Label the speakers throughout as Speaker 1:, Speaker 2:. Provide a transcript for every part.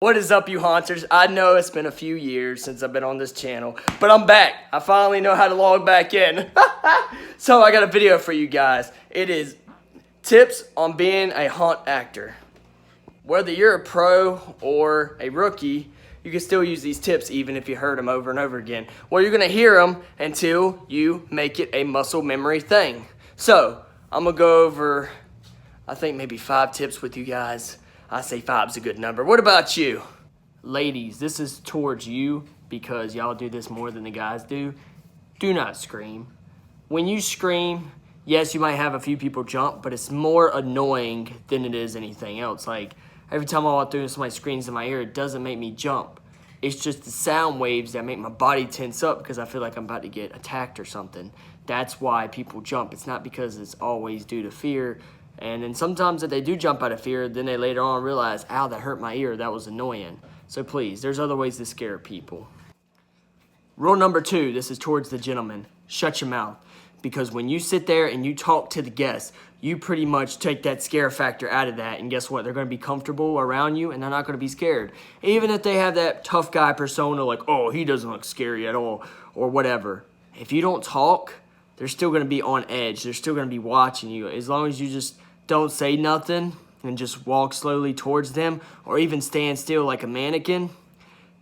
Speaker 1: What is up, you haunters? I know it's been a few years since I've been on this channel, but I'm back. I finally know how to log back in. So I got a video for you guys. It is tips on being a haunt actor. Whether you're a pro or a rookie, you can still use these tips even if you heard them over and over again. Well, you're going to hear them until you make it a muscle memory thing. So I'm going to go over, I think, maybe 5 tips with you guys. I say 5's a good number. What about you? Ladies, this is towards you because y'all do this more than the guys do. Do not scream. When you scream, yes, you might have a few people jump, but it's more annoying than it is anything else. Like, every time I walk through and somebody screams in my ear, it doesn't make me jump. It's just the sound waves that make my body tense up because I feel like I'm about to get attacked or something. That's why people jump. It's not because it's always due to fear. And then sometimes if they do jump out of fear, then they later on realize, ow, that hurt my ear, that was annoying. So please, there's other ways to scare people. Rule number 2, this is towards the gentleman, shut your mouth. Because when you sit there and you talk to the guests, you pretty much take that scare factor out of that, and guess what? They're going to be comfortable around you, and they're not going to be scared. Even if they have that tough guy persona, like, oh, he doesn't look scary at all, or whatever. If you don't talk, they're still going to be on edge. They're still going to be watching you. As long as you just don't say nothing and just walk slowly towards them, or even stand still like a mannequin,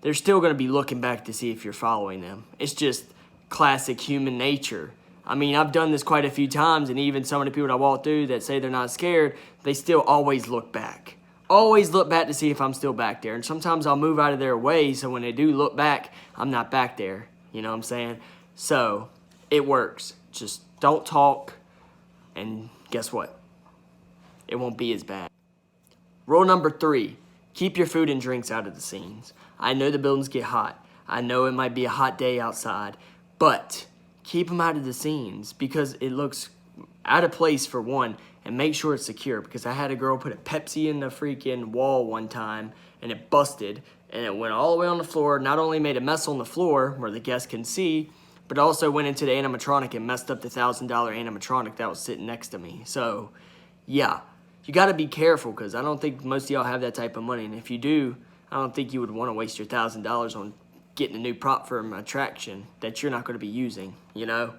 Speaker 1: they're still going to be looking back to see if you're following them. It's just classic human nature. I mean, I've done this quite a few times, and even some of the people that I walk through that say they're not scared, they still always look back. Always look back to see if I'm still back there. And sometimes I'll move out of their way, so when they do look back, I'm not back there. You know what I'm saying? So, it works. Just don't talk, and guess what? It won't be as bad. Rule number 3, keep your food and drinks out of the scenes. I know the buildings get hot. I know it might be a hot day outside, but keep them out of the scenes because it looks out of place for one, and make sure it's secure because I had a girl put a Pepsi in the freaking wall one time and it busted and it went all the way on the floor. Not only made a mess on the floor where the guests can see, but also went into the animatronic and messed up the $1,000 animatronic that was sitting next to me. So, yeah. You got to be careful because I don't think most of y'all have that type of money. And if you do, I don't think you would want to waste your $1,000 on getting a new prop for an attraction that you're not going to be using, you know?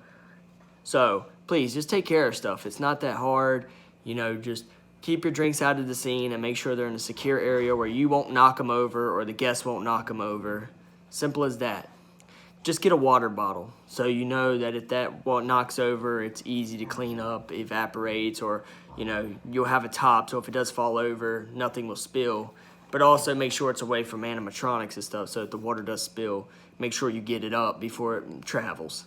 Speaker 1: So, please, just take care of stuff. It's not that hard. You know, just keep your drinks out of the scene and make sure they're in a secure area where you won't knock them over or the guests won't knock them over. Simple as that. Just get a water bottle so you know that if that knocks over, it's easy to clean up, evaporates, or, you know, you'll have a top so if it does fall over, nothing will spill. But also make sure it's away from animatronics and stuff so if the water does spill, make sure you get it up before it travels.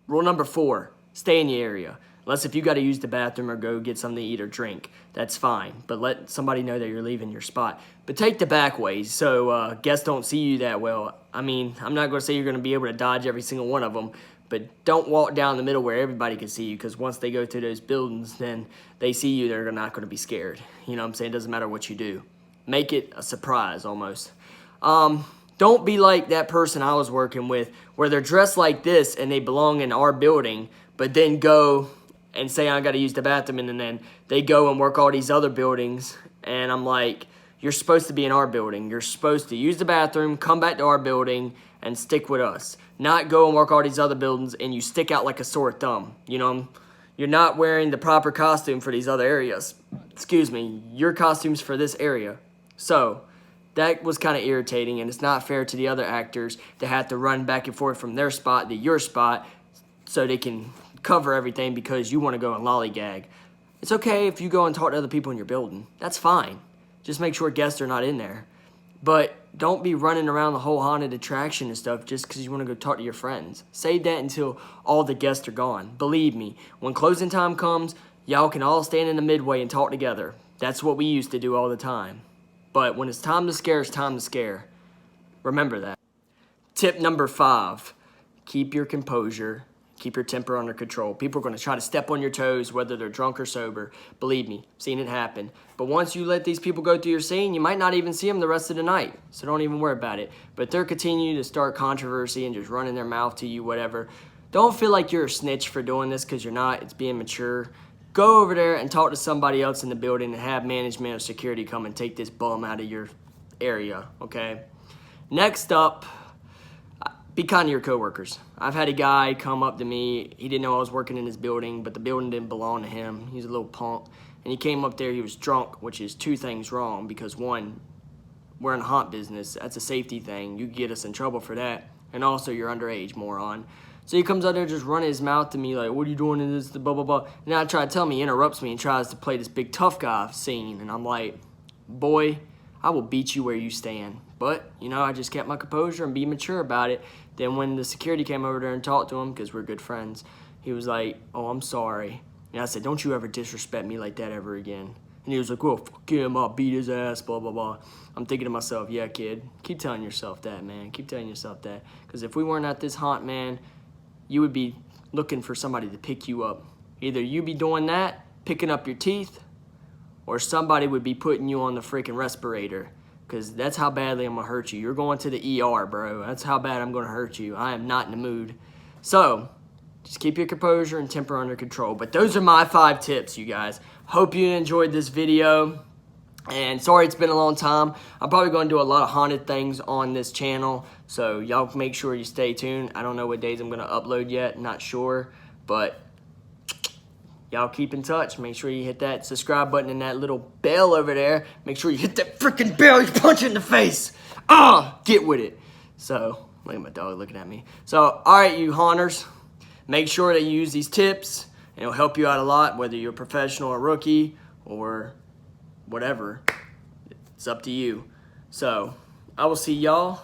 Speaker 1: Rule number 4, stay in your area. Unless if you got to use the bathroom or go get something to eat or drink, that's fine. But let somebody know that you're leaving your spot. But take the back ways so guests don't see you that well. I mean, I'm not going to say you're going to be able to dodge every single one of them, but don't walk down the middle where everybody can see you because once they go through those buildings, then they see you, they're not going to be scared. You know what I'm saying? It doesn't matter what you do. Make it a surprise almost. Don't be like that person I was working with where they're dressed like this and they belong in our building, but then go and say I got to use the bathroom, and then they go and work all these other buildings, and I'm like, you're supposed to be in our building. You're supposed to use the bathroom, come back to our building, and stick with us. Not go and work all these other buildings, and you stick out like a sore thumb. You know, you're not wearing the proper costume for these other areas. Excuse me, your costume's for this area. So, that was kind of irritating, and it's not fair to the other actors to have to run back and forth from their spot to your spot so they can cover everything because you want to go and lollygag. It's okay if you go and talk to other people in your building. That's fine. Just make sure guests are not in there. But don't be running around the whole haunted attraction and stuff just because you want to go talk to your friends. Save that until all the guests are gone. Believe me, when closing time comes, y'all can all stand in the midway and talk together. That's what we used to do all the time. But when it's time to scare, it's time to scare. Remember that. Tip number 5, keep your composure. Keep your temper under control. People are going to try to step on your toes, whether they're drunk or sober. Believe me, seen it happen. But once you let these people go through your scene, you might not even see them the rest of the night. So don't even worry about it. But they're continuing to start controversy and just running their mouth to you, whatever. Don't feel like you're a snitch for doing this because you're not. It's being mature. Go over there and talk to somebody else in the building and have management or security come and take this bum out of your area, okay? Next up, be kind to your coworkers. I've had a guy come up to me. He didn't know I was working in his building, but the building didn't belong to him. He's a little punk. And he came up there, he was drunk, which is two things wrong because one, we're in the haunt business. That's a safety thing. You could get us in trouble for that. And also, you're underage, moron. So he comes out there just running his mouth to me like, what are you doing in this, blah, blah, blah. And I try to tell him, he interrupts me and tries to play this big tough guy scene. And I'm like, boy, I will beat you where you stand. But, you know, I just kept my composure and be mature about it. Then when the security came over there and talked to him, because we're good friends, he was like, oh, I'm sorry. And I said, don't you ever disrespect me like that ever again. And he was like, well, fuck him, I'll beat his ass, blah, blah, blah. I'm thinking to myself, yeah, kid, keep telling yourself that, man. Keep telling yourself that. Because if we weren't at this haunt, man, you would be looking for somebody to pick you up. Either you be doing that, picking up your teeth, or somebody would be putting you on the freaking respirator. Because that's how badly I'm going to hurt you. You're going to the ER, bro. That's how bad I'm going to hurt you. I am not in the mood. So, just keep your composure and temper under control. But those are my 5 tips, you guys. Hope you enjoyed this video. And sorry it's been a long time. I'm probably going to do a lot of haunted things on this channel. So, y'all make sure you stay tuned. I don't know what days I'm going to upload yet. Not sure. But y'all keep in touch. Make sure you hit that subscribe button and that little bell over there. Make sure you hit that freaking bell. You punch it in the face. Get with it. So, look at my dog looking at me. So, all right, you haunters. Make sure that you use these tips. And it'll help you out a lot, whether you're a professional or rookie or whatever. It's up to you. So, I will see y'all